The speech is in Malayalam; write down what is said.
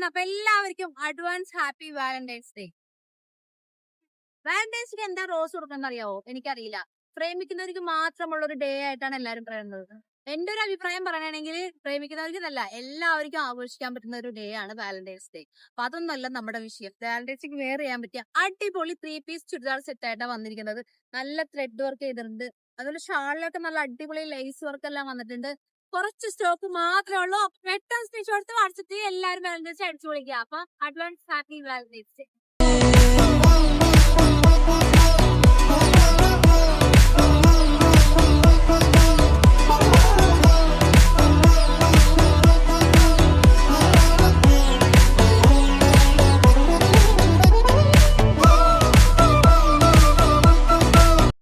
അപ്പൊ എല്ലാവർക്കും advance happy Valentine's day. Valentine's day എന്താ റോസ് കൊടുക്കണം അറിയാവോ? എനിക്കറിയില്ല. പ്രേമിക്കുന്നവർക്ക് മാത്രമുള്ള ഒരു ഡേ ആയിട്ടാണ് എല്ലാവരും പറയുന്നത്. എന്റെ ഒരു അഭിപ്രായം പറയുകയാണെങ്കിൽ പ്രേമിക്കുന്നവർക്ക് എന്നല്ല എല്ലാവർക്കും ആഘോഷിക്കാൻ പറ്റുന്ന ഒരു ഡേ ആണ് വാലന്റൈൻസ് ഡേ. അപ്പൊ അതൊന്നല്ല നമ്മുടെ വിഷയം. വാലന്റൈൻസ് ഡേക്ക് വെയർ ചെയ്യാൻ പറ്റിയ അടിപൊളി 3 പീസ് ചുരിദാർ സെറ്റ് ആയിട്ടാണ് വന്നിരിക്കുന്നത്. നല്ല ത്രെഡ് വർക്ക് ചെയ്തിട്ടുണ്ട്. അതുപോലെ ഷാളിലൊക്കെ നല്ല അടിപൊളി ലേസ് വർക്ക് എല്ലാം വന്നിട്ടുണ്ട്. കുറച്ച് സ്റ്റോക്ക് മാത്രമേ ഉള്ളൂ. പെട്ടെന്ന് സ്ക്രീൻഷോട്ട് വാട്സപ്പ് എല്ലാവരും വാലന്റൈൻസ് ഡേ അടിച്ചു പൊളിക്കുക. അപ്പൊ അഡ്വാൻസ് ഹാപ്പി വാലന്റൈൻസ് ഡേ.